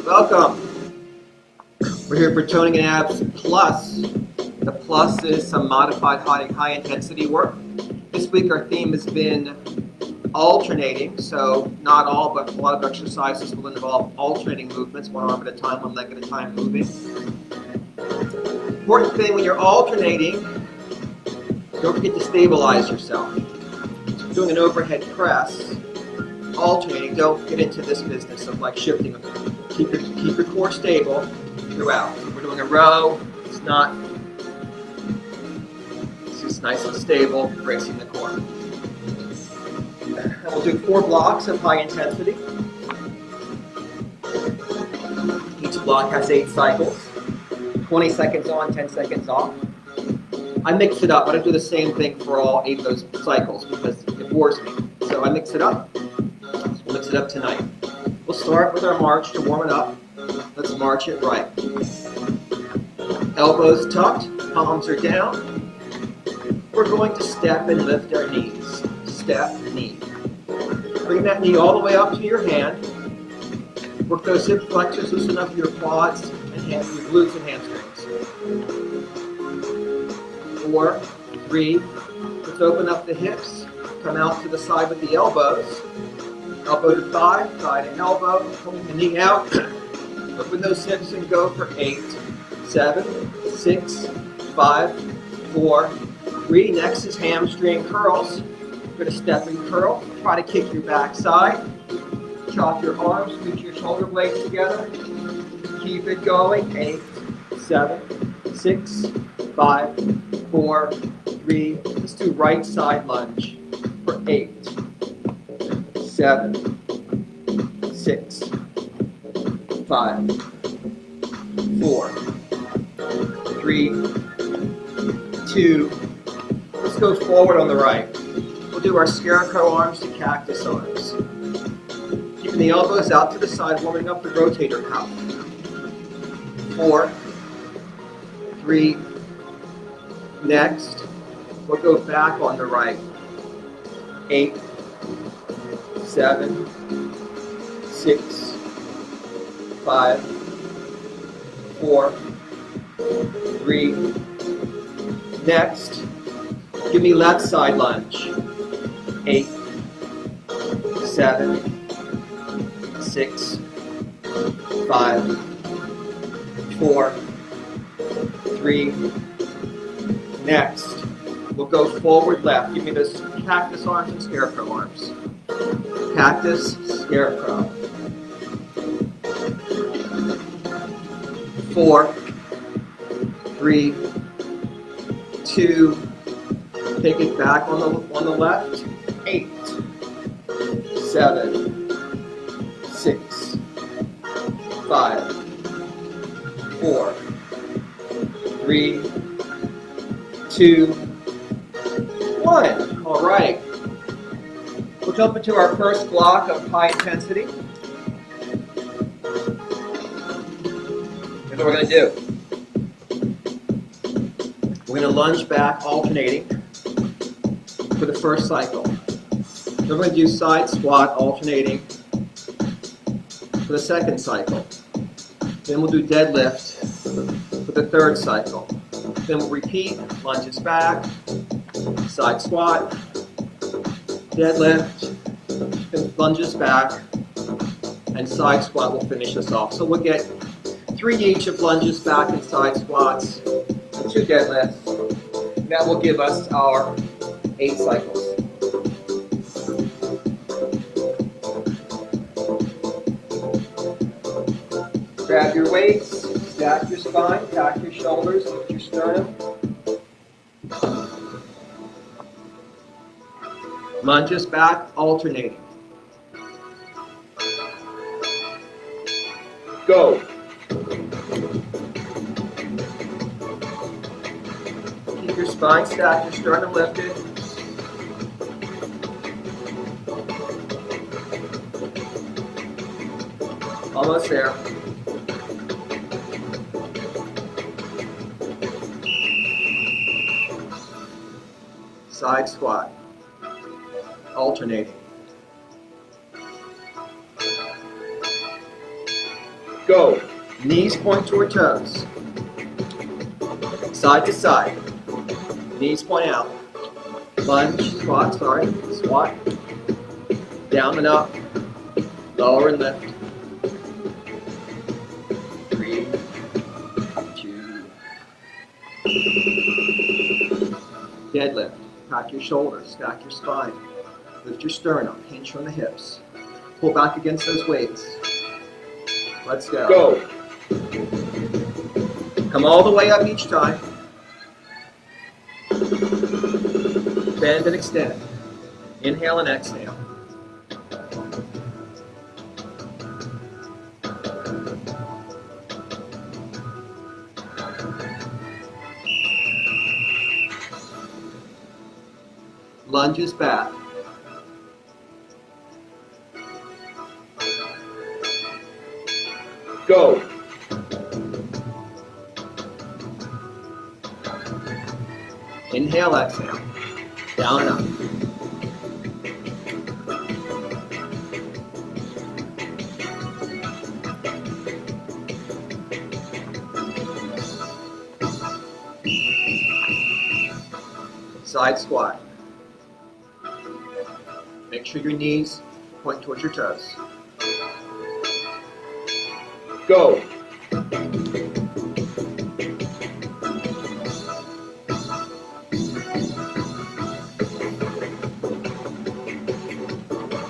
Welcome. We're here for Toning and Abs Plus. The plus is some modified high intensity work. This week our theme has been alternating, so not all, but a lot of exercises will involve alternating movements, one arm at a time, one leg at a time moving. Important thing when you're alternating, don't forget to stabilize yourself. Doing an overhead press, alternating, don't get into this business of like shifting. Keep your core stable throughout. We're doing a row, it's just nice and stable, bracing the core. And we'll do 4 blocks of high intensity. Each block has 8 cycles. 20 seconds on, 10 seconds off. I mix it up. I don't do the same thing for all 8 of those cycles because it bores me. So I mix it up. So we'll mix it up tonight. We'll start with our march to warm it up. Let's march it right. Elbows tucked, palms are down. We're going to step and lift our knees. Step, knee. Bring that knee all the way up to your hand. Work those hip flexors, loosen up your quads and your glutes and hamstrings. 4, 3, let's open up the hips. Come out to the side with the elbows. Elbow to thigh, thigh to elbow, pulling the knee out. Open those hips and go for 8, 7, 6, 5, 4, 3. Next is hamstring curls. We're going to step and curl. Try to kick your back side. Chop your arms, reach your shoulder blades together. Keep it going. 8, 7, 6, 5, 4, 3. Let's do right side lunge for 8, 7, 6, 5, 4, 3, 2. Let's go forward on the right. We'll do our scarecrow arms to cactus arms. Keeping the elbows out to the side, warming up the rotator cuff. 4, 3. Next, we'll go back on the right. 8, 7, 6, 5, 4, 3. Next, give me left side lunge. 8, 7, 6, 5, 4, 3. Next, we'll go forward left. Give me those cactus arms and scarecrow arms. Cactus, scarecrow. 4, 3, 2. Take it back on the left. 8, 7, 6, 5, 4, 3, 2, 1. All right. We'll jump into our first block of high intensity. Here's what we're going to do. We're going to lunge back, alternating for the first cycle. Then we're going to do side squat, alternating for the second cycle. Then we'll do deadlift for the third cycle. Then we'll repeat, lunges back, side squat, deadlift, then lunges back, and side squat will finish us off. So we'll get 3 each of lunges back and side squats, and 2 deadlifts. And that will give us our 8 cycles. Grab your weights, stack your spine, tack your shoulders, lift your sternum. Lunges back, alternating. Go. Keep your spine stacked, your sternum lifted. Almost there. Side squat. Alternating. Go. Knees point toward toes. Side to side. Knees point out. Lunge, squat, squat. Down and up. Lower and lift. 3, 2. Deadlift. Crack your shoulders, stack your spine. Lift your sternum, hinge from the hips. Pull back against those weights. Let's go. Go. Come all the way up each time. Bend and extend. Inhale and exhale. Lunges back. Go. Inhale, exhale. Down and up. Side squat. Make sure your knees point towards your toes. Go.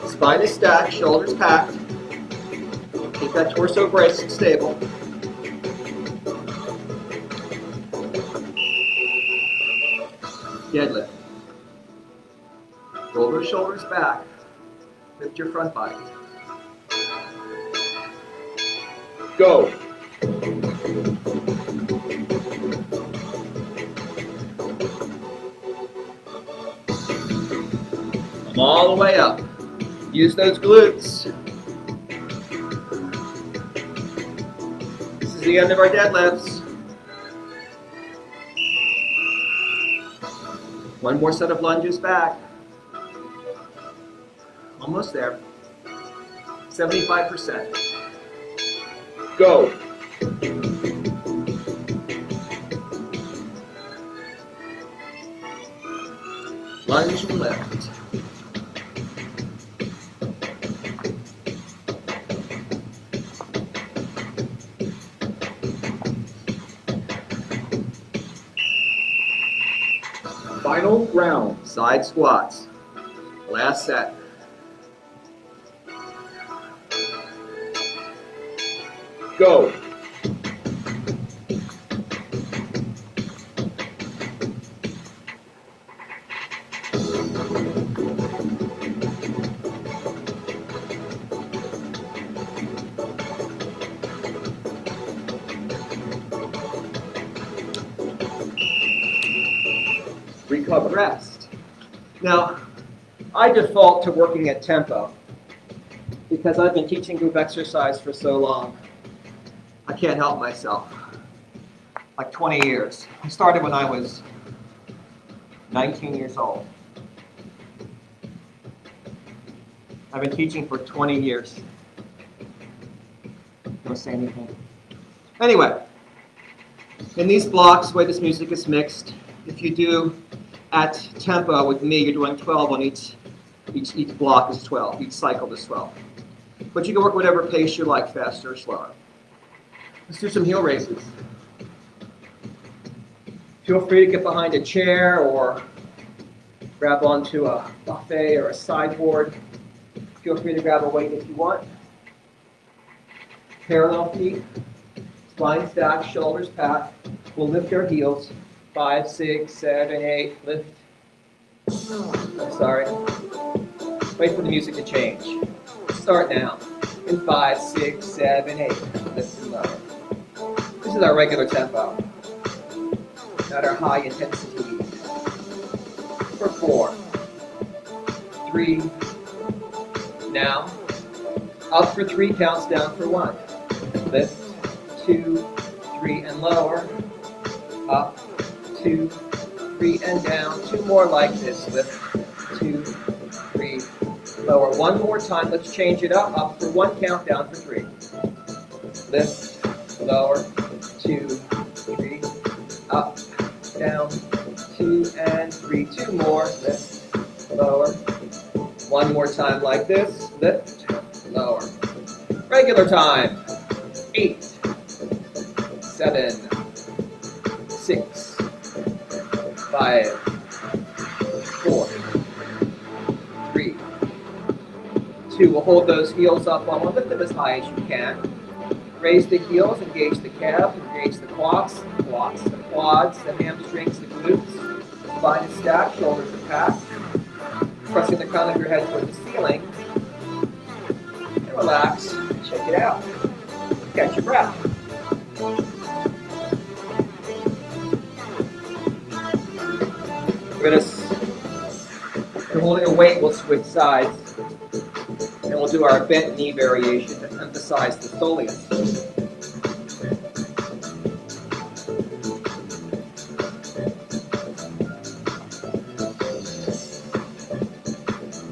Spine is stacked, shoulders packed. Keep that torso braced and stable. Deadlift. Roll those shoulders back. Lift your front body. Go. Come all the way up. Use those glutes. This is the end of our deadlifts. One more set of lunges back. Almost there. 75%. Go. Lunge and lift. Final round. Side squats. Last set. Go. Recover. Rest. Now, I default to working at tempo because I've been teaching group exercise for so long. I can't help myself. Like 20 years. I started when I was 19 years old. I've been teaching for 20 years. Don't say anything. Anyway, in these blocks, the way this music is mixed, if you do at tempo with me, you're doing 12 on each block is 12, each cycle is 12. But you can work whatever pace you like, faster or slower. Let's do some heel raises. Feel free to get behind a chair or grab onto a buffet or a sideboard. Feel free to grab a weight if you want. Parallel feet, spine stacked, shoulders packed. We'll lift our heels. 5, 6, 7, 8, lift. Sorry. Wait for the music to change. Start now. In 5, 6, 7, 8. Lift and lower. This is our regular tempo, not our high intensity. For 4, 3, now. Up for 3 counts, down for 1. Lift, 2, 3, and lower. Up, 2, 3, and down. 2 more like this. Lift, 2, 3, lower. 1 more time. Let's change it up. Up for 1 count, down for 3. lift, lower, 2, 3, up, down, 2 and 3, 2 more, lift, lower, 1 more time like this, lift, lower. Regular time, 8, 7, 6, 5, 4, 3, 2. We'll hold those heels up on one. Lift them as high as you can. Raise the heels, engage the calves, engage the quads, the quads, the hamstrings, the glutes. Spine is stacked, shoulders are packed. Pressing the crown of your head toward the ceiling. And relax. Shake it out. Catch your breath. We're holding a weight, we'll switch sides. And we'll do our bent knee variation to emphasize the soleus.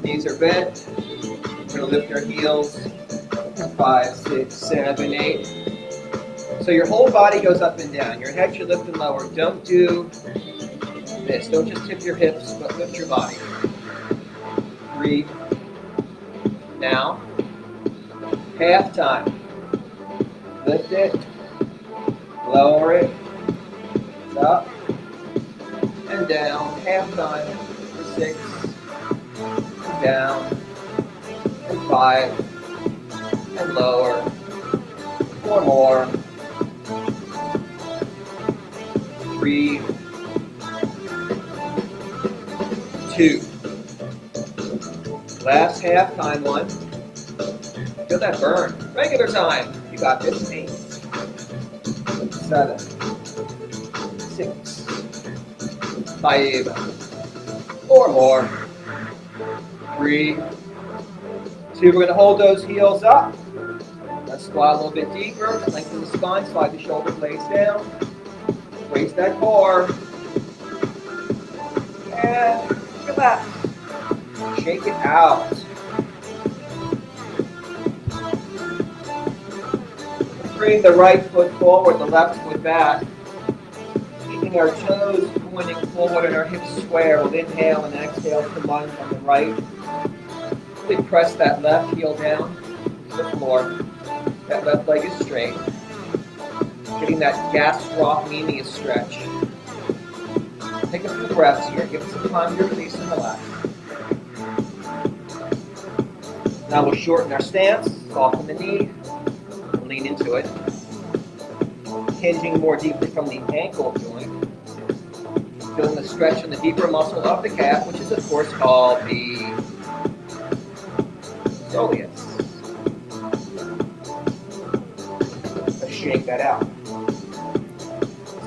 Knees are bent. We're going to lift our heels. 5, 6, 7, 8. So your whole body goes up and down. Your head should lift and lower. Don't do this. Don't just tip your hips, but lift your body. 3. Now, half time. Lift it, lower it, up, and down. Half time for 6, and down, and 5, and lower. 4 more. 3, 2. Last half time one. Feel that burn. Regular time. You got this. 8, 7, 6, 5, 4 more. 3, 2. We're going to hold those heels up. Let's squat a little bit deeper. Lengthen the spine. Slide the shoulder blades down. Raise that core. And relax. Shake it out. Bring the right foot forward, the left foot back. Keeping our toes pointing forward and our hips square. We'll inhale and exhale to lunge on the right. Really press that left heel down to the floor. That left leg is straight. Getting that gastrocnemius stretch. Take a few breaths here. Give it some time to release and relax. Now we'll shorten our stance, soften the knee, and lean into it. Hinging more deeply from the ankle joint. Feeling the stretch in the deeper muscle of the calf, which is of course called the soleus. Let's shake that out.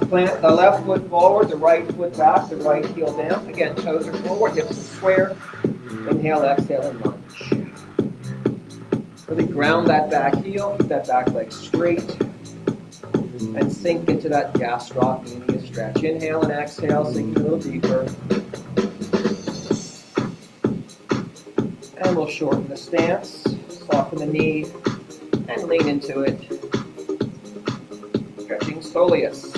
Plant the left foot forward, the right foot back, the right heel down. Again, toes are forward, hips are square. Inhale, exhale, and lunge. Really ground that back heel, keep that back leg straight, and sink into that gastrocnemius stretch. Inhale and exhale, sink a little deeper. And we'll shorten the stance, soften the knee, and lean into it. Stretching soleus.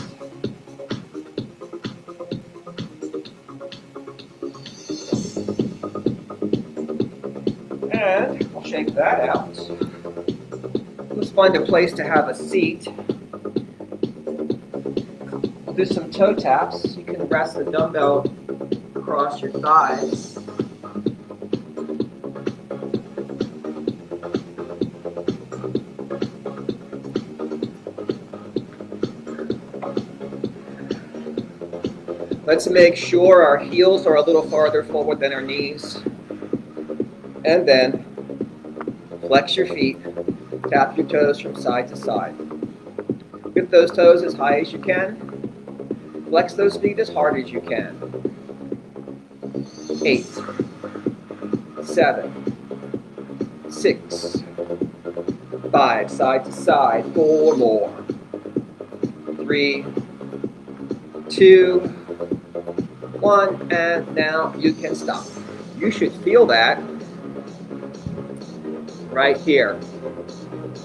And we'll shake that out. Let's find a place to have a seat. We'll do some toe taps. You can rest the dumbbell across your thighs. Let's make sure our heels are a little farther forward than our knees. And then flex your feet, tap your toes from side to side. Lift those toes as high as you can. Flex those feet as hard as you can. 8, 7, 6, 5, side to side, 4 more. 3, 2, 1, and now you can stop. You should feel that right here.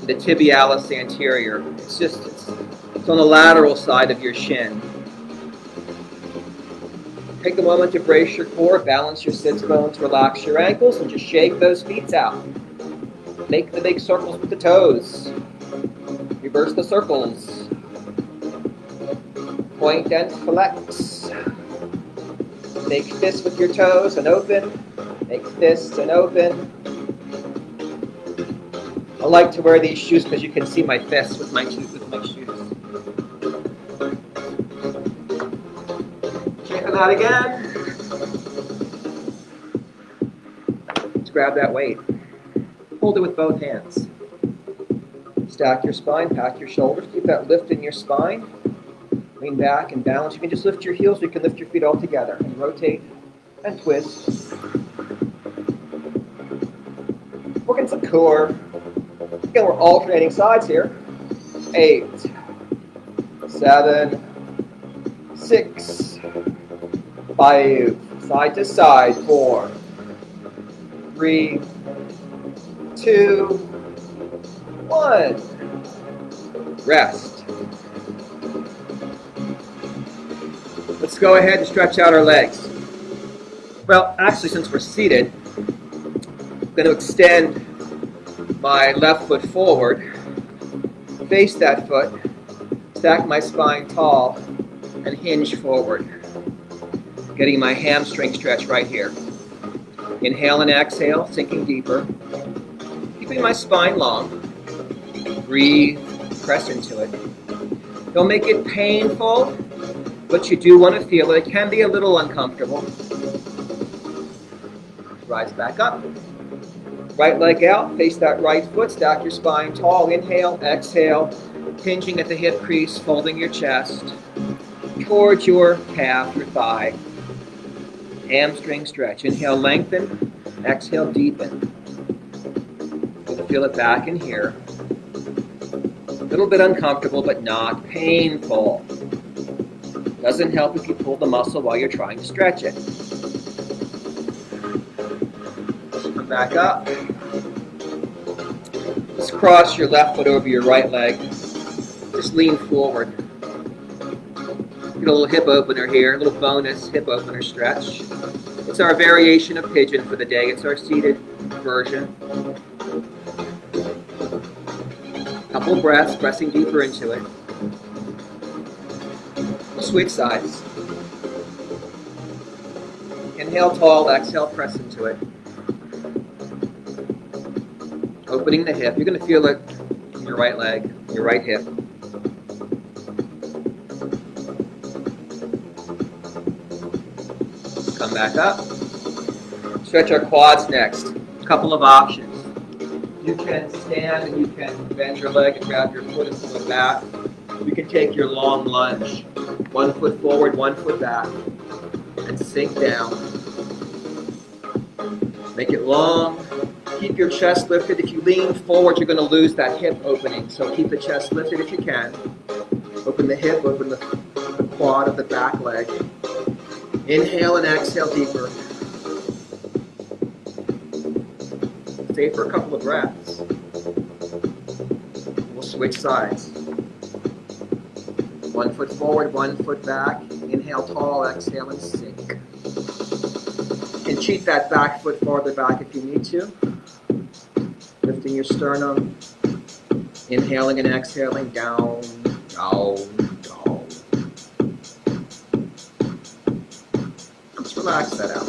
the tibialis anterior. It's on the lateral side of your shin. Take a moment to brace your core, balance your sits bones, relax your ankles, and just shake those feet out. Make the big circles with the toes. Reverse the circles. Point and flex. Make fists with your toes and open. Make fists and open. I like to wear these shoes because you can see my fists with my shoes. Check them out again. Let's grab that weight. Hold it with both hands. Stack your spine, pack your shoulders. Keep that lift in your spine. Lean back and balance. You can just lift your heels. You can lift your feet all together. And rotate and twist. Working some core. Again, we're alternating sides here. 8, 7, 6, 5. Side to side. 4, 3, 2, 1. Rest. Let's go ahead and stretch out our legs. Well, actually, since we're seated, I'm going to extend my left foot forward, face that foot, stack my spine tall, and hinge forward. Getting my hamstring stretch right here. Inhale and exhale, sinking deeper. Keeping my spine long. Breathe, press into it. Don't make it painful, but you do want to feel it. It can be a little uncomfortable. Rise back up. Right leg out, face that right foot, stack your spine tall. Inhale, exhale, hinging at the hip crease, folding your chest towards your calf, your thigh. Hamstring stretch. Inhale, lengthen. Exhale, deepen. You'll feel it back in here. A little bit uncomfortable, but not painful. Doesn't help if you pull the muscle while you're trying to stretch it. Come back up. Just cross your left foot over your right leg. Just lean forward. Get a little hip opener here, a little bonus hip opener stretch. It's our variation of pigeon for the day. It's our seated version. Couple breaths, pressing deeper into it. We'll switch sides. Inhale tall, exhale, press into it. Opening the hip. You're going to feel it in your right leg, your right hip. Come back up. Stretch our quads next. A couple of options. You can stand and you can bend your leg and grab your foot and pull it back. You can take your long lunge. 1 foot forward, 1 foot back. And sink down. Make it long. Keep your chest lifted. If you lean forward, you're going to lose that hip opening. So keep the chest lifted if you can. Open the hip, open the quad of the back leg. Inhale and exhale deeper. Stay for a couple of breaths. We'll switch sides. 1 foot forward, 1 foot back. Inhale tall, exhale and sink. You can cheat that back foot farther back if you need to. Lifting your sternum. Inhaling and exhaling down, down, down. Let's relax that out.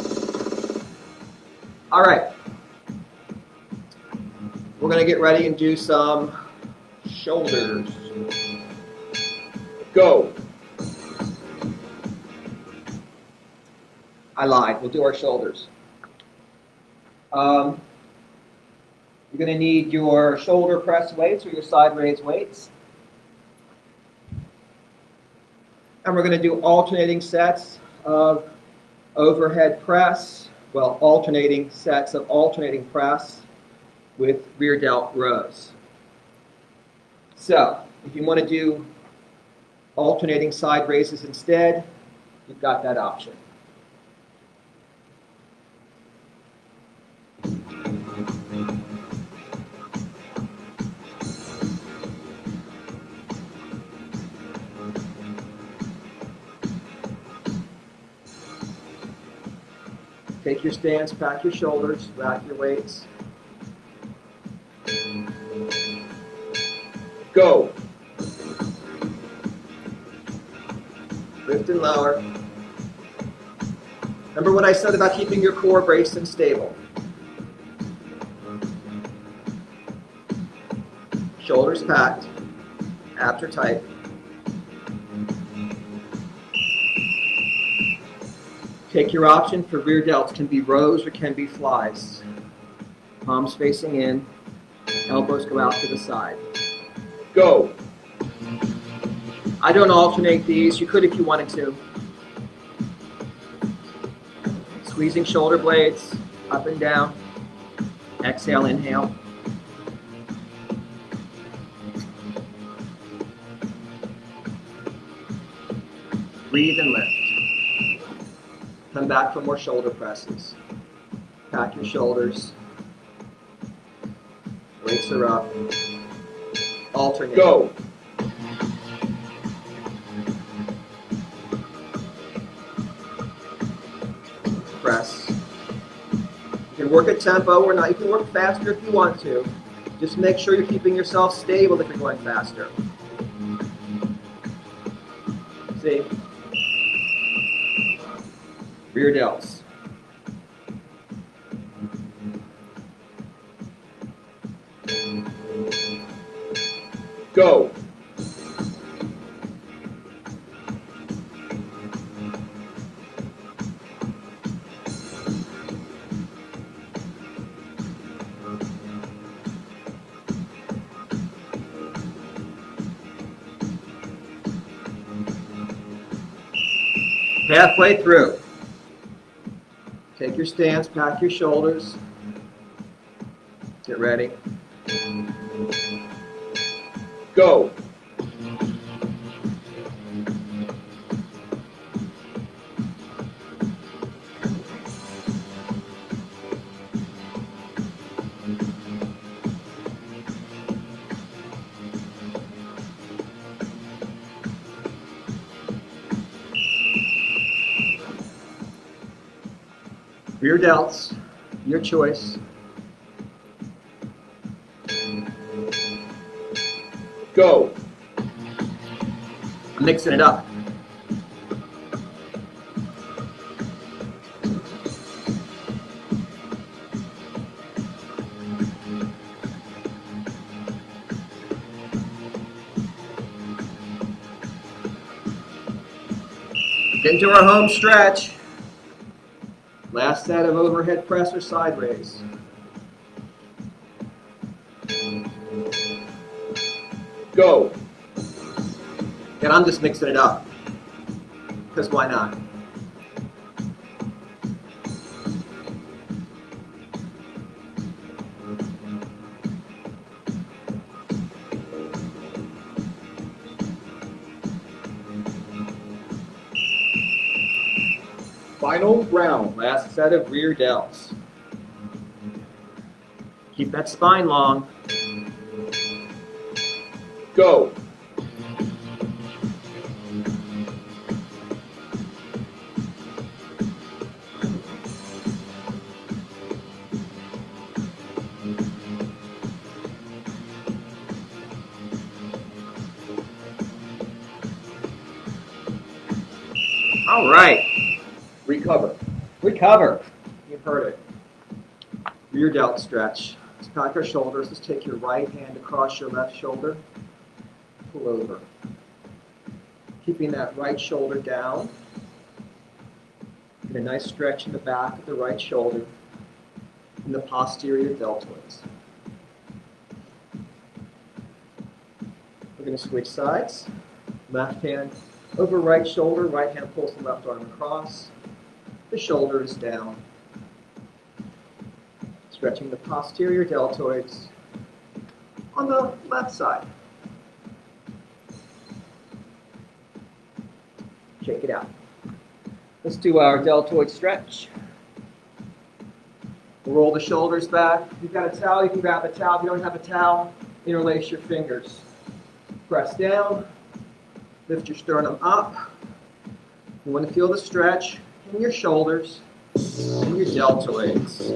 All right. We're going to get ready and do some shoulders. Go. I lied. We'll do our shoulders. You're going to need your shoulder press weights or your side raise weights. And we're going to do alternating sets of overhead press. Well, alternating sets of alternating press with rear delt rows. So, if you want to do alternating side raises instead, you've got that option. Take your stance, back your shoulders, back your weights. Go. Lift and lower. Remember what I said about keeping your core braced and stable. Shoulders packed, abs are tight. Take your option for rear delts. Can be rows or can be flies. Palms facing in, elbows go out to the side. Go. I don't alternate these. You could if you wanted to. Squeezing shoulder blades up and down. Exhale, inhale. Breathe and lift. Come back for more shoulder presses. Pack your shoulders. Weights are up. Alternate. Go. Press. You can work at tempo or not. You can work faster if you want to. Just make sure you're keeping yourself stable if you're going faster. See? Rear delts. Go. Halfway through. Take your stance, pack your shoulders. Get ready. Go. Rear delts, your choice. Go. I'm mixing it up. Into our home stretch. Last set of overhead press or side raise. Go. And I'm just mixing it up, because why not? Final round, last set of rear delts. Keep that spine long. Go. All right. Recover. Recover. You've heard it. Rear delt stretch. Let's pack our shoulders. Let's take your right hand across your left shoulder. Pull over. Keeping that right shoulder down. Get a nice stretch in the back of the right shoulder and the posterior deltoids. We're going to switch sides. Left hand over right shoulder. Right hand pulls the left arm across. The shoulder is down. Stretching the posterior deltoids on the left side. Shake it out. Let's do our deltoid stretch. We'll roll the shoulders back. If you've got a towel, you can grab a towel. If you don't have a towel, interlace your fingers. Press down. Lift your sternum up. You want to feel the stretch in your shoulders and your deltoids.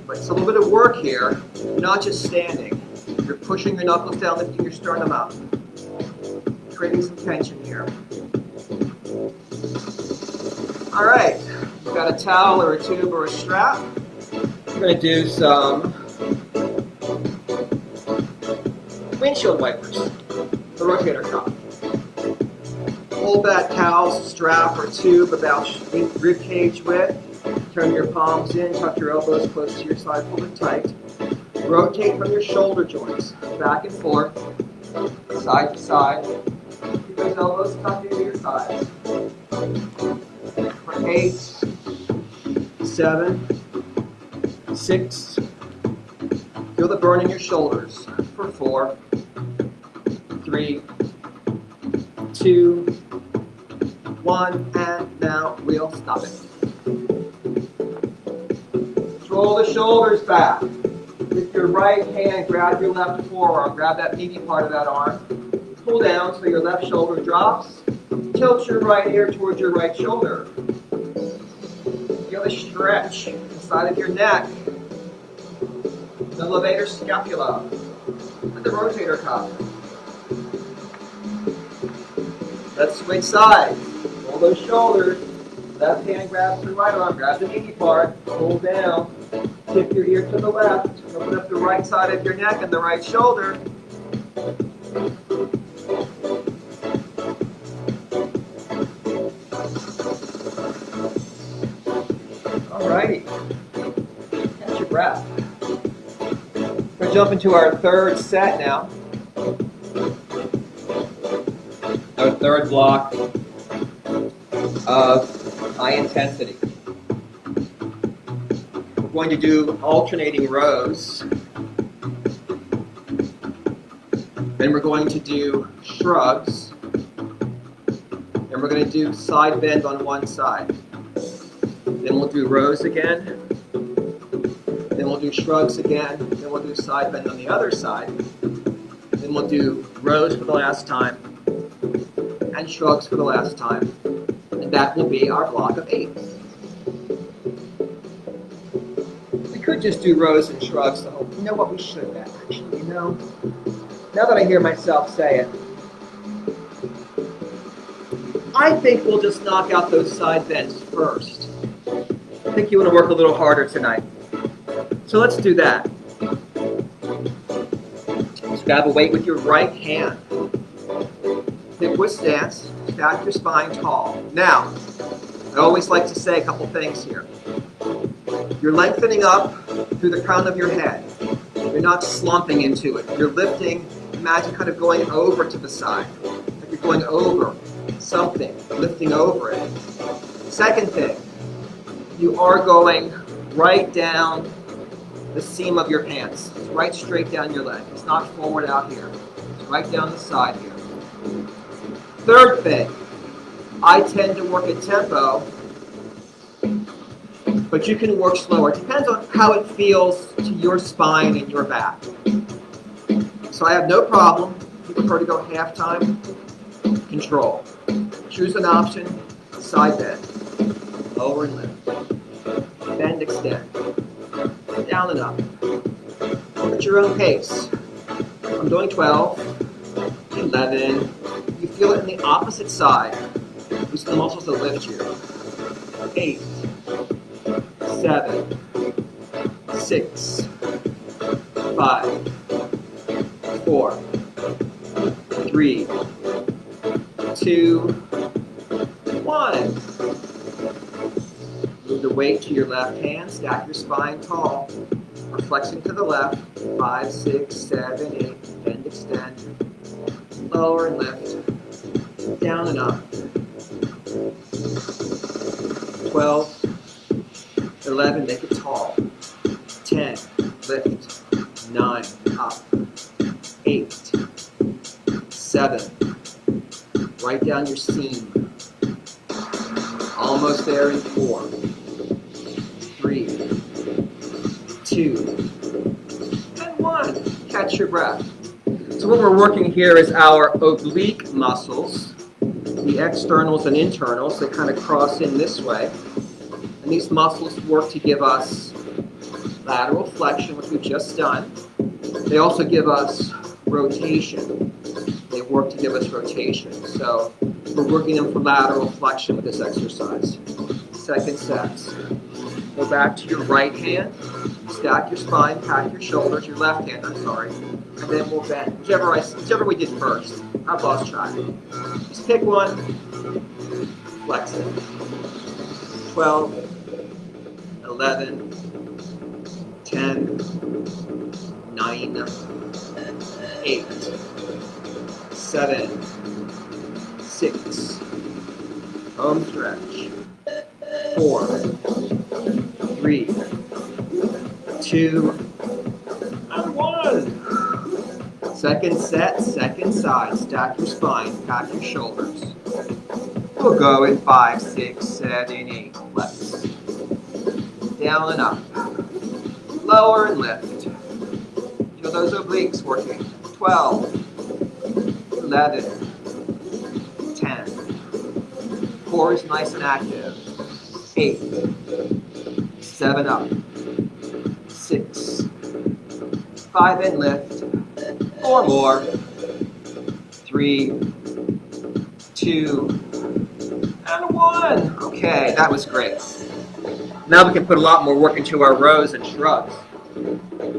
But it's a little bit of work here. You're not just standing. You're pushing your knuckles down, lifting your sternum up. Creating some tension here. All right, you've got a towel or a tube or a strap. We're going to do some windshield wipers, the rotator cuff. Hold that towel, strap, or tube about rib cage width. Turn your palms in, tuck your elbows close to your side, pull it tight. Rotate from your shoulder joints, back and forth, side to side. Keep those elbows tucked into your sides. For 8, 7, 6. Feel the burn in your shoulders. For 4, 3, 2, 1, and now we'll stop it. Roll the shoulders back. With your right hand, grab your left forearm. Grab that meaty part of that arm. Pull down so your left shoulder drops. Tilt your right ear towards your right shoulder. Feel the stretch inside of your neck. The levator scapula. And the rotator cuff. Let's switch sides. Roll those shoulders. Left hand grabs the right arm. Grab the meaty part. Pull down. Tip your ear to the left. Open up the right side of your neck and the right shoulder. Alrighty. Catch your breath. We're going to jump into our third set now. Our third block of high intensity. We're going to do alternating rows. Then we're going to do shrugs. And we're going to do side bend on one side. Then we'll do rows again. Then we'll do shrugs again. Then we'll do side bend on the other side. Then we'll do rows for the last time. And shrugs for the last time. And that will be our block of 8. We could just do rows and shrugs the whole. You know what we should have actually, now that I hear myself say it. I think we'll just knock out those side bends first. I think you want to work a little harder tonight. So let's do that. Just grab a weight with your right hand. Hip width stance. Stack your spine tall. Now, I always like to say a couple things here. You're lengthening up through the crown of your head. You're not slumping into it. You're lifting. Imagine kind of going over to the side. Like you're going over something, lifting over it. Second thing, you are going right down the seam of your pants. It's right straight down your leg. It's not forward out here. It's right down the side here. Third thing, I tend to work at tempo, but you can work slower. It depends on how it feels to your spine and your back. So I have no problem. If you prefer to go half time, control. Choose an option, side bend, lower and lift, bend, extend, down and up. At your own pace. I'm doing 12, 11. You feel it in the opposite side. Use the muscles that lift you. 8, 7, 6, 5, 4, 3, 2, 1. Move the weight to your left hand. Stack your spine tall. Flexing to the left. 5, 6, 7, 8. Bend, extend. Lower and lift. Down and up. 12, 11. Make it tall. 10. Lift. 9. Up. 8, 7, right down your seam, almost there in 4, 3, 2, and 1. Catch your breath. So what we're working here is our oblique muscles. the externals and internals that kind of cross in this way. And these muscles work to give us lateral flexion, which we've just done. They also give us rotation. They work to give us rotation. So we're working them for lateral flexion with this exercise. Second sets. Go back to your right hand. Stack your spine, pack your shoulders, your left hand, I'm sorry. And then we'll bend. Whichever we did first. I've lost track. Just pick one. Flex it. 12, 11, 10, 9, 8, 7, 6, home stretch, 4, 3, 2, and 1. Second set, second side. Stack your spine, pack your shoulders. We'll go in 5, 6, 7, 8. Flex. Down and up. Lower and lift. Feel those obliques working. 12, 11, 10. Core is nice and active. 8, 7 up. 6, 5 and lift. 4 more. 3, 2, and 1. Okay, that was great. Now we can put a lot more work into our rows and shrugs.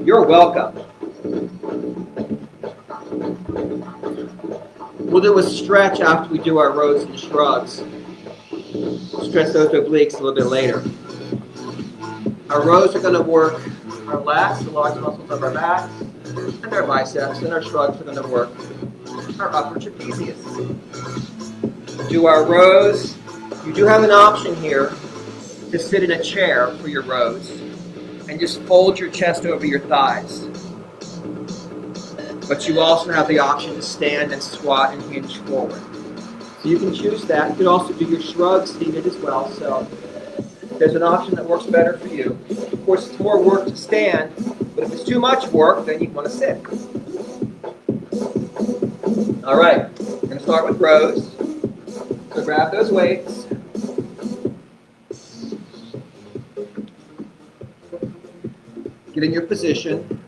You're welcome. We'll do a stretch after we do our rows and shrugs. Stretch those obliques a little bit later. Our rows are going to work our lats, the large muscles of our backs, and our biceps, and our shrugs are going to work our upper trapezius. Do our rows. You do have an option here to sit in a chair for your rows and just fold your chest over your thighs. But you also have the option to stand and squat and hinge forward. So you can choose that. You can also do your shrugs seated as well. So there's an option that works better for you. Of course, it's more work to stand, but if it's too much work, then you want to sit. All right, I'm going to start with rows. So grab those weights. Get in your position.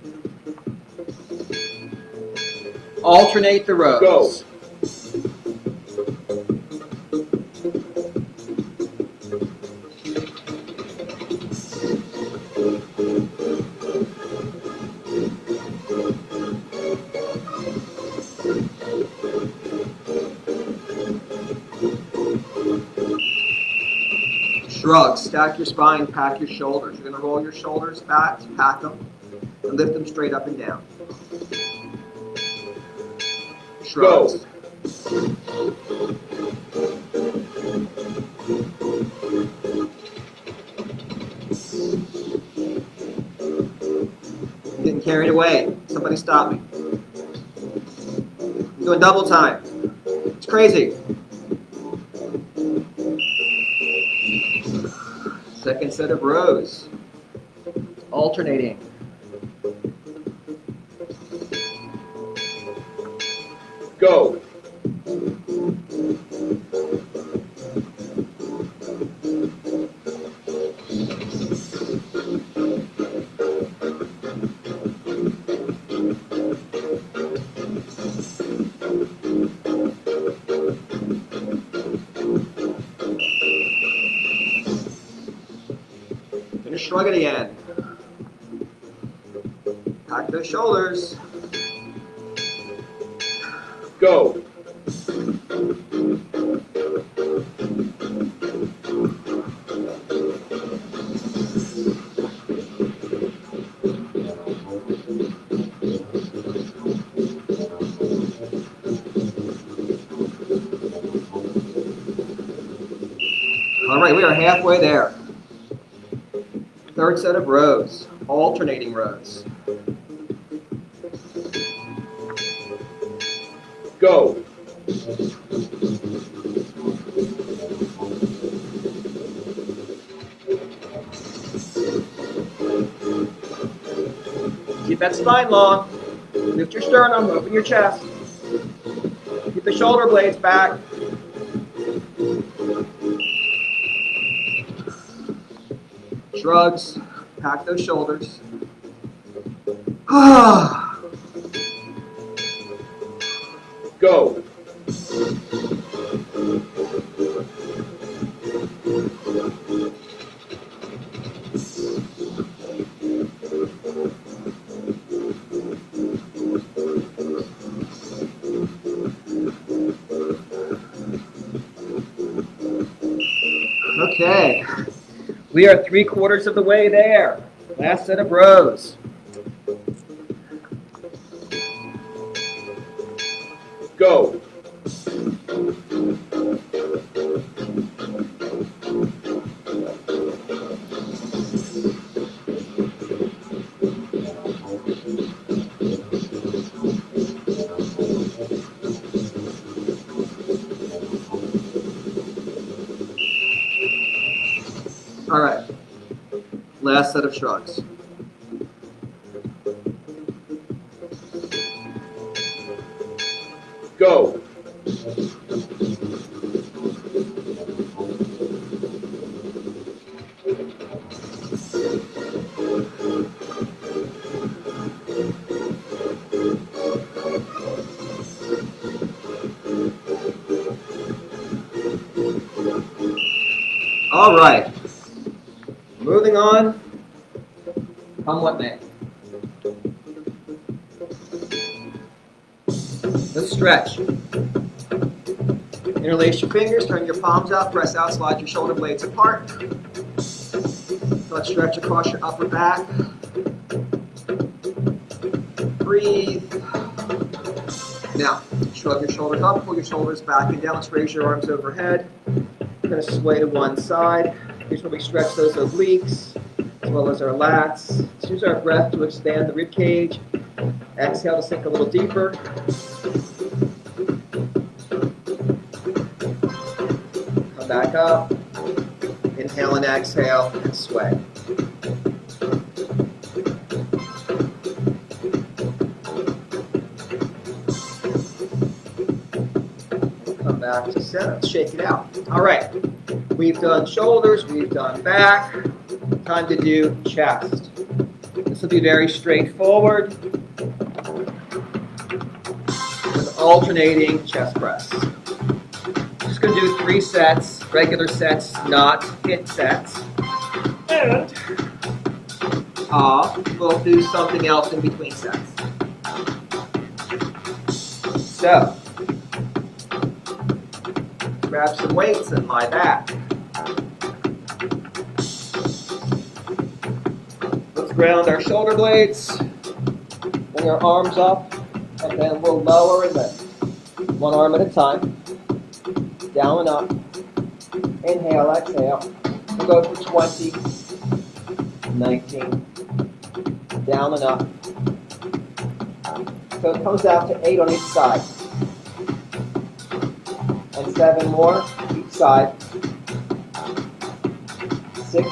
Alternate the rows. Go. Shrugs. Stack your spine, pack your shoulders. You're going to roll your shoulders back, pack them, and lift them straight up and down. Shrugs. I'm getting carried away. Somebody stop me. I'm doing double time. It's crazy. Second set of rows. Alternating. Go. Finish shrugging again. Pack those shoulders. Go. All right, we are halfway there. Third set of rows, alternating rows. Go. Keep that spine long. Lift your sternum, open your chest. Keep the shoulder blades back. Shrugs. Pack those shoulders. Go. Okay. We are 3/4 of the way there. Last set of rows. Go. All right. Last set of shrugs. Go. All right. Moving on. Come what may. Let's stretch. Interlace your fingers, turn your palms out, press out, slide your shoulder blades apart. Let's stretch across your upper back. Breathe. Now, shrug your shoulders up, pull your shoulders back and down. Let's raise your arms overhead. We're going to sway to one side. Here's where we stretch those obliques as well as our lats. Let's use our breath to expand the rib cage. Exhale to sink a little deeper. Come back up. Inhale and exhale and sway. Come back to center. Let's shake it out. All right. We've done shoulders. We've done back. Time to do chest. This will be very straightforward with alternating chest press. Just going to do 3 sets, regular sets, not HIIT sets. And we'll do something else in between sets. So, grab some weights and lie back. Let's ground our shoulder blades. Bring our arms up, and then we'll lower and lift. One arm at a time. Down and up. Inhale, exhale. We'll go for 20, 19. Down and up. So it comes out to 8 on each side. And 7 more each side. 6,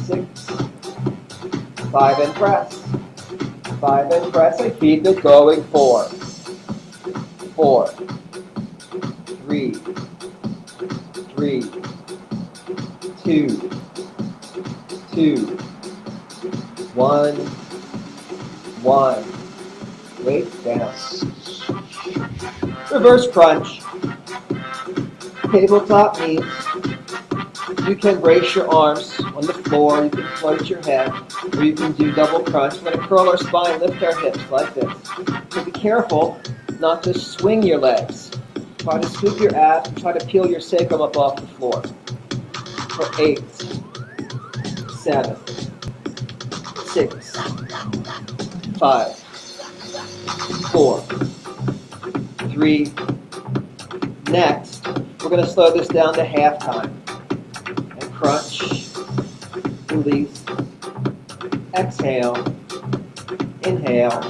6, 5 and press. 5 and press and keep it going. 4, 4, 3, 3, 2, 2, 1, 1. Weight down. Reverse crunch. Tabletop knees. You can brace your arms on the floor. You can float your head. Or you can do double crunch. We're going to curl our spine, lift our hips like this. So be careful not to swing your legs. Try to scoop your abs and try to peel your sacrum up off the floor. For 8, 7, 6, 5, 4, 3. Next, we're going to slow this down to half time. And crunch, release, exhale, inhale.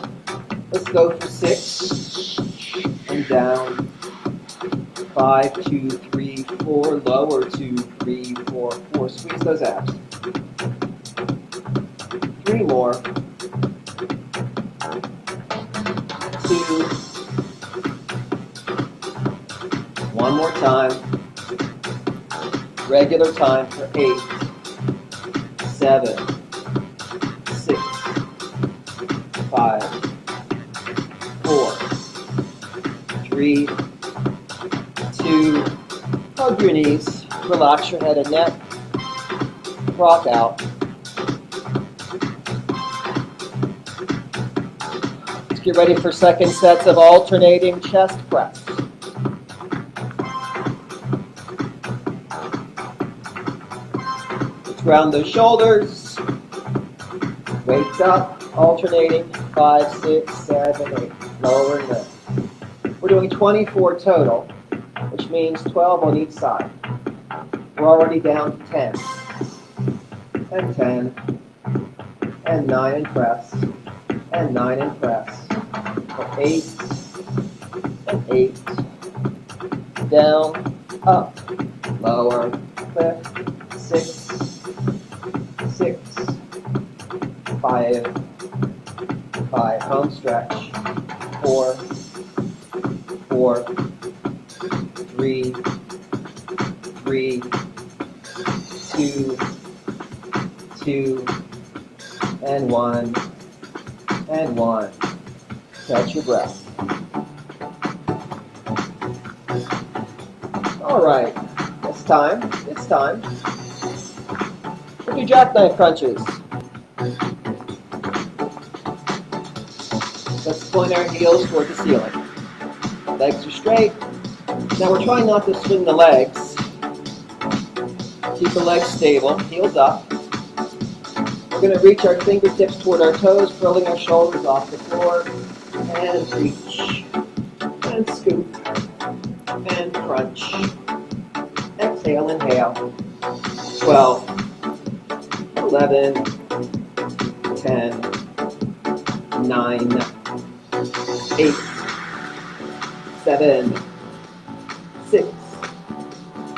Let's go for 6 and down. 5, 2, 3, 4. Lower 2, 3, 4, 4. Squeeze those abs. 3 more. 2. 1 more time. Regular time for 8, 7, 6, 5, 4, 3, 2, hug your knees, relax your head and neck, rock out. Let's get ready for second sets of alternating chest press. Let's round those shoulders, weights up, alternating, 5, 6, 7, 8, lower and lift. We're doing 24 total, which means 12 on each side. We're already down to 10, and 10, and 9 and press, and 9 and press, 8, and 8, down, up, lower, lift, 6, 6, 5, 5, home stretch, 4, 4, 3, 3, 2, 2, and 1, and 1. Catch your breath. All right, it's time. We'll do jackknife crunches. Let's point our heels toward the ceiling. Legs are straight. Now we're trying not to swing the legs. Keep the legs stable, heels up. We're going to reach our fingertips toward our toes, curling our shoulders off the floor, and reach, and scoop, and crunch. Exhale, inhale. 12, 11, 10, 9, 8, 7, 6,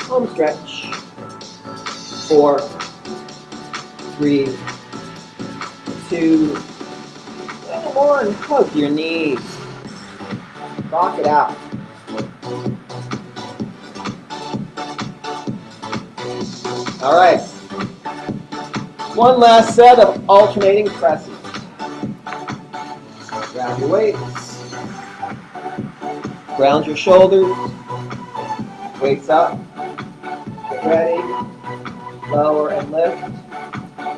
home stretch, 4, 3, 2, and 1. Hug your knees. Rock it out. All right. One last set of alternating presses. Grab your weights. Ground your shoulders. Weights up. Get ready. Lower and lift.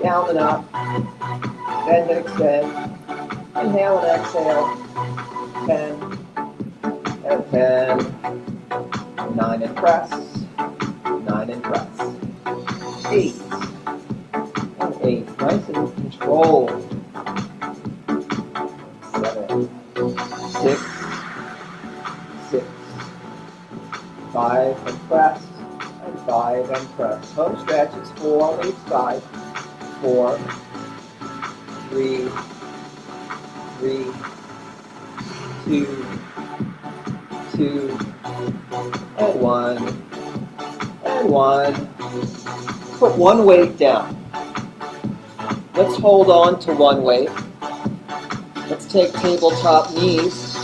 Down and up. Bend and extend. Inhale and exhale. 10 and 10. 9 and press. 9 and press. 8 and 8. Nice and controlled. 7, 6, 6. 5 and press. And 5 and press. Home stretch is 4 on each side. 4, 3, 3, 2, 2, and 1, and 1. Put one weight down. Let's hold on to one weight. Let's take tabletop knees.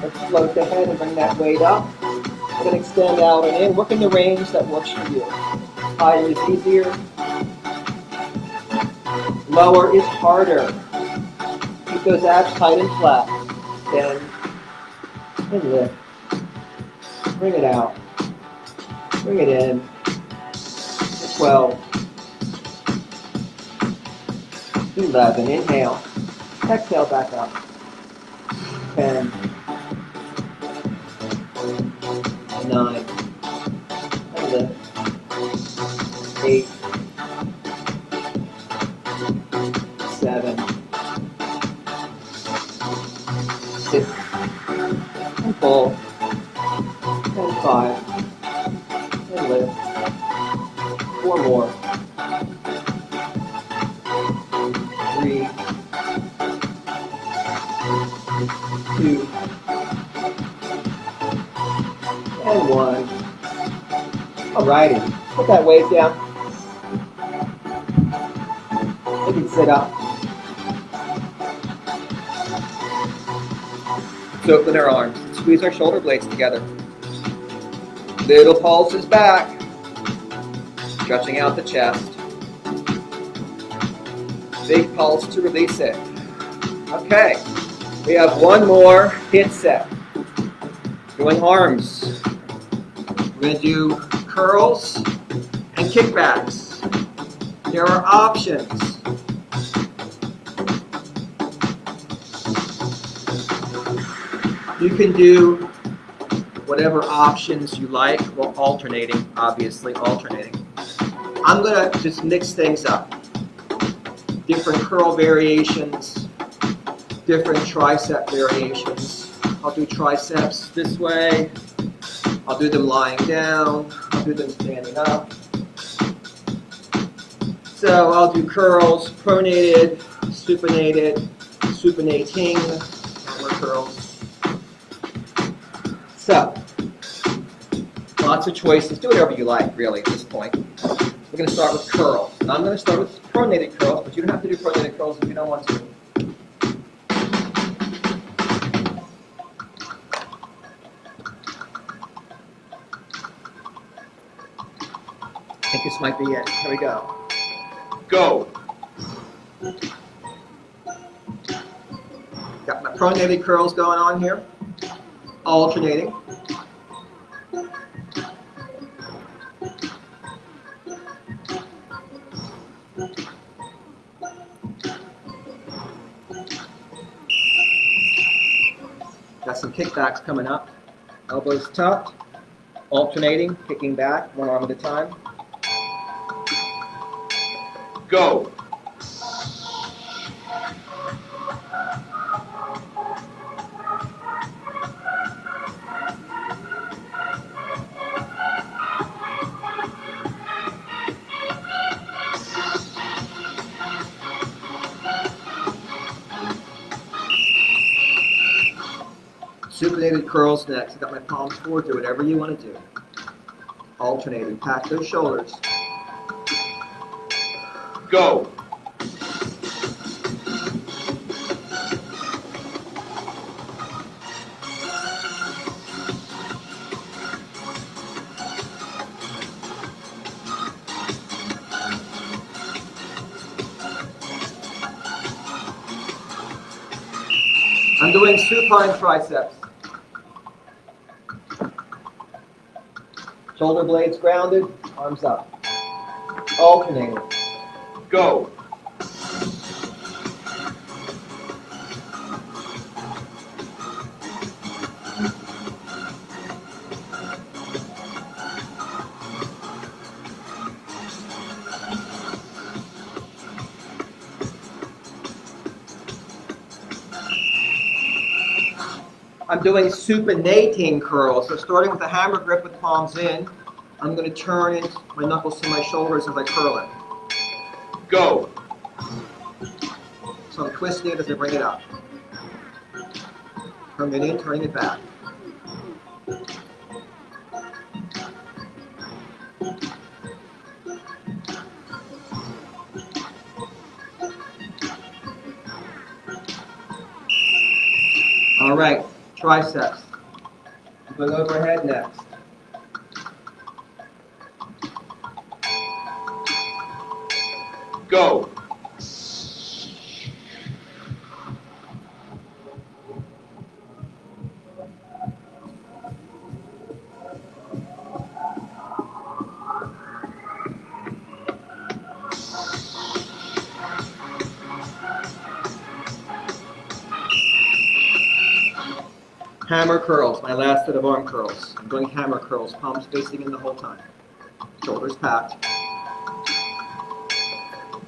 Let's float the head and bring that weight up. We're going to extend out and in. Work in the range that works for you. Higher is easier. Lower is harder. Keep those abs tight and flat. Bend and lift. Bring it out. Bring it in. 12. 11. Inhale. Exhale back up. 10. 9. And lift. 8. 7. 6. And pull. And 5. And lift. 4 more. 3, 2, and 1. Alrighty, put that weight down. You can sit up. Let's open our arms. Squeeze our shoulder blades together. Little pulses back. Stretching out the chest. Big pulse to release it. Okay, we have one more HIIT set. Doing arms. We're going to do curls and kickbacks. There are options. You can do whatever options you like. Well, alternating, obviously, alternating. I'm going to just mix things up. Different curl variations, different tricep variations. I'll do triceps this way. I'll do them lying down. I'll do them standing up. So I'll do curls, pronated, supinated, supinating, hammer curls. So, lots of choices. Do whatever you like, really, at this point. We're going to start with curls. And I'm going to start with pronated curls, but you don't have to do pronated curls if you don't want to. I think this might be it. Here we go. Go. Got my pronated curls going on here. Alternating. Got some kickbacks coming up. Elbows tucked. Alternating, kicking back, one arm at a time. Go. Supinated curls next. I got my palms forward. Do whatever you want to do. Alternating. Pack those shoulders. Go. I'm doing supine triceps. Shoulder blades grounded, arms up. Alternating. Go. I'm doing supinating curls. So starting with a hammer grip with palms in, I'm going to turn my knuckles to my shoulders as I curl it. Go. So I'm twisting it as I bring it up. Turning it in, turning it back. All right, triceps. I'm going overhead next. Go. Hammer curls, my last set of arm curls. I'm doing hammer curls, palms facing in the whole time. Shoulders packed.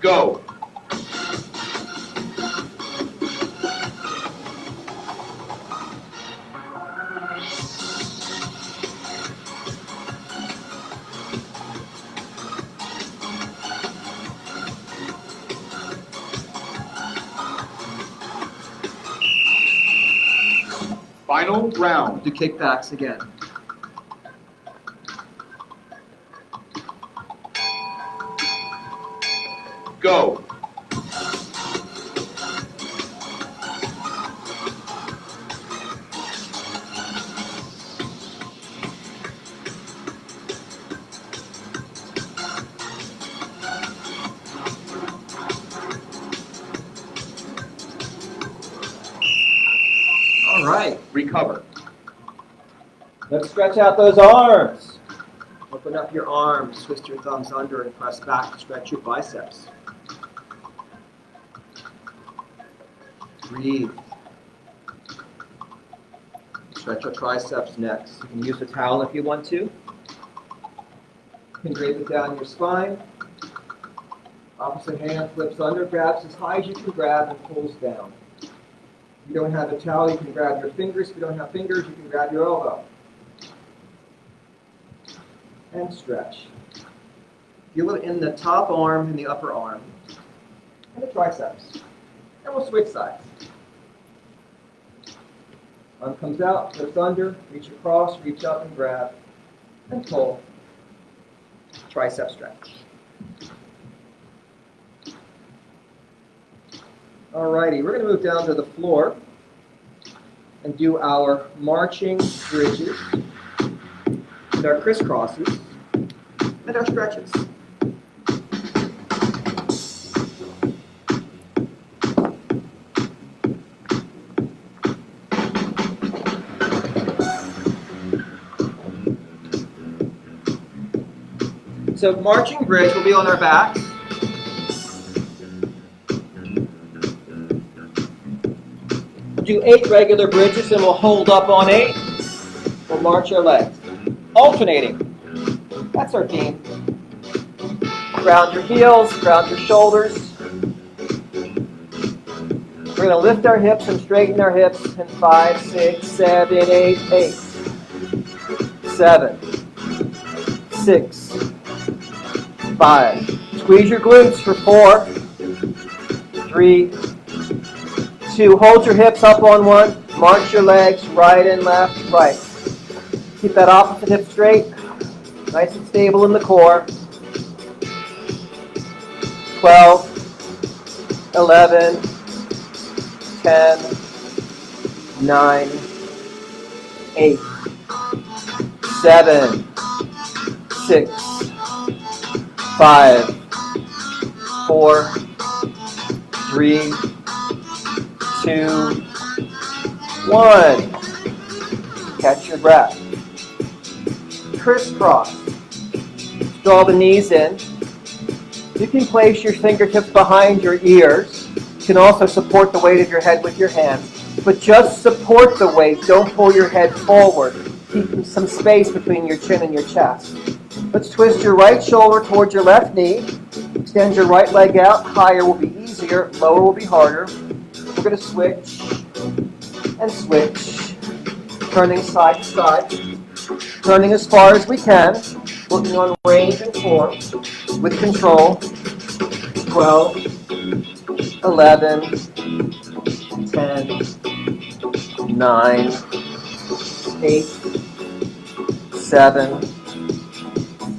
Go. Final round. Do kickbacks again. Go. All right. Recover. Let's stretch out those arms. Open up your arms, twist your thumbs under and press back to stretch your biceps. Breathe. Stretch your triceps next. You can use a towel if you want to. You can drape it down your spine. Opposite hand flips under, grabs as high as you can grab and pulls down. If you don't have a towel, you can grab your fingers. If you don't have fingers, you can grab your elbow. And stretch. Feel it in the top arm and the upper arm. And the triceps. And we'll switch sides. Arm comes out, flips under, reach across, reach up and grab, and pull. Tricep stretch. Alrighty, we're going to move down to the floor and do our marching bridges, and our crisscrosses, and our stretches. So marching bridge will be on our backs. We'll do 8 regular bridges and we'll hold up on 8. We'll march our legs. Alternating. That's our theme. Ground your heels, ground your shoulders. We're going to lift our hips and straighten our hips in 5, 6, 7, 8, 8. 7, 6, 5. Squeeze your glutes for 4, 3, 2. Hold your hips up on 1. March your legs right and left, right. Keep that opposite hip straight. Nice and stable in the core. 12, 11, 10, 9, 8, 7, 6, 5, 4, 3, 2, 1. Catch your breath. Crisscross. Draw the knees in. You can place your fingertips behind your ears. You can also support the weight of your head with your hands. But just support the weight. Don't pull your head forward. Keep some space between your chin and your chest. Let's twist your right shoulder towards your left knee. Extend your right leg out. Higher will be easier. Lower will be harder. We're going to switch and switch. Turning side to side. Turning as far as we can. Working on range and form with control. 12, 11, 10, 9, 8, 7,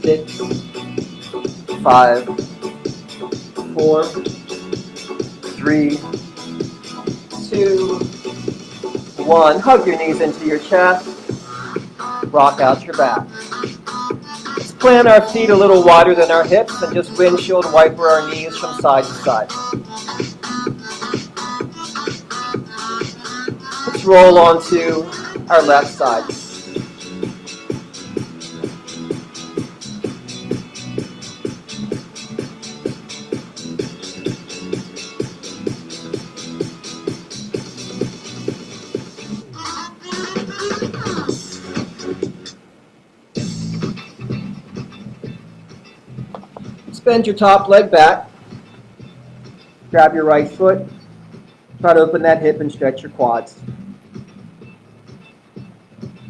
6, 5, 4, 3, 2, 1. Hug your knees into your chest. Rock out your back. Let's plant our feet a little wider than our hips and just windshield wiper our knees from side to side. Let's roll onto our left side. Bend your top leg back. Grab your right foot. Try to open that hip and stretch your quads.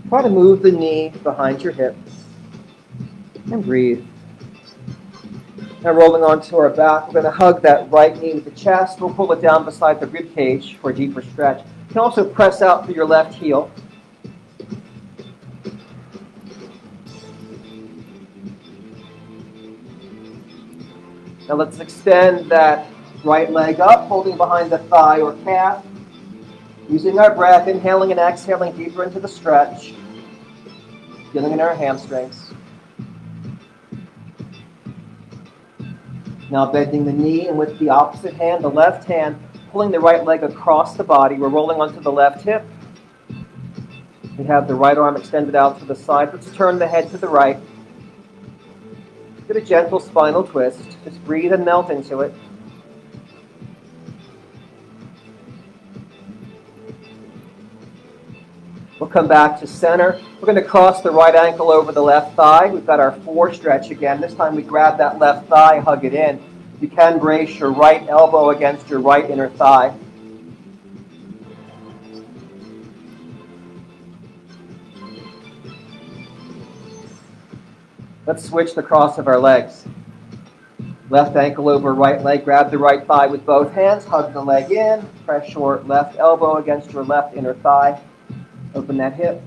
Try to move the knee behind your hip. And breathe. Now rolling onto our back, we're going to hug that right knee with the chest. We'll pull it down beside the rib cage for a deeper stretch. You can also press out through your left heel. Now let's extend that right leg up, holding behind the thigh or calf. Using our breath, inhaling and exhaling deeper into the stretch. Feeling in our hamstrings. Now bending the knee, and with the opposite hand, the left hand, pulling the right leg across the body. We're rolling onto the left hip. We have the right arm extended out to the side. Let's turn the head to the right. Get a gentle spinal twist. Just breathe and melt into it. We'll come back to center. We're going to cross the right ankle over the left thigh. We've got our 4 stretch again. This time we grab that left thigh, hug it in. You can brace your right elbow against your right inner thigh. Let's switch the cross of our legs. Left ankle over right leg. Grab the right thigh with both hands. Hug the leg in. Press your left elbow against your left inner thigh. Open that hip.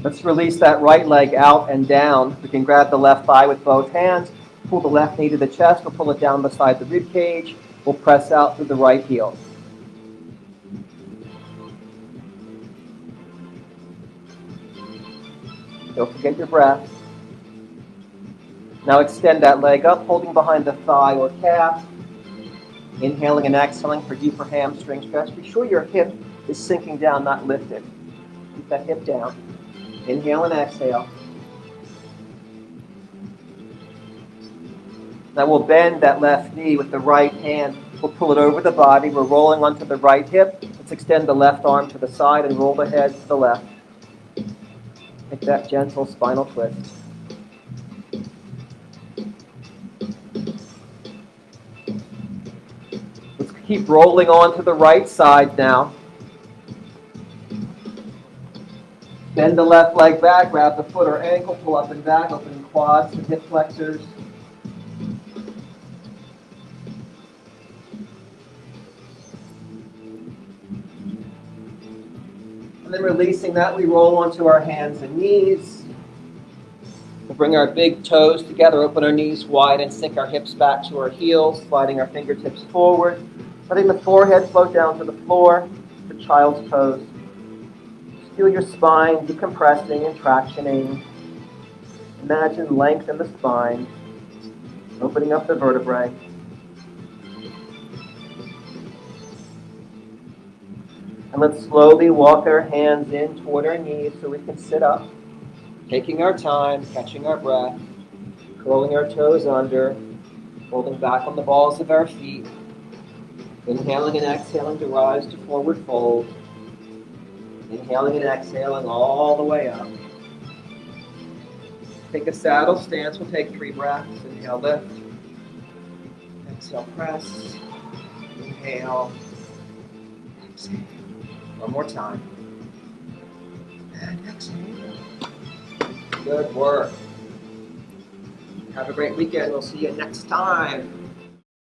Let's release that right leg out and down. We can grab the left thigh with both hands. Pull the left knee to the chest or pull it down beside the rib cage. We'll press out through the right heel. Don't forget your breath. Now extend that leg up, holding behind the thigh or calf. Inhaling and exhaling for deeper hamstring stretch. Be sure your hip is sinking down, not lifted. Keep that hip down. Inhale and exhale. Now we'll bend that left knee with the right hand. We'll pull it over the body. We're rolling onto the right hip. Let's extend the left arm to the side and roll the head to the left. Make that gentle spinal twist. Let's keep rolling on to the right side now. Bend the left leg back, grab the foot or ankle, pull up and back, open quads and hip flexors. And then releasing that, we roll onto our hands and knees. We'll bring our big toes together, open our knees wide, and sink our hips back to our heels, sliding our fingertips forward, letting the forehead float down to the floor, the child's pose. Feel your spine decompressing and tractioning. Imagine length in the spine, opening up the vertebrae. And let's slowly walk our hands in toward our knees so we can sit up, taking our time, catching our breath, curling our toes under, holding back on the balls of our feet, inhaling and exhaling to rise to forward fold. Inhaling and exhaling all the way up. Take a saddle stance. We'll take 3 breaths. Inhale, lift. Exhale, press. Inhale. Exhale. One more time. And exhale. Good work. Have a great weekend. We'll see you next time.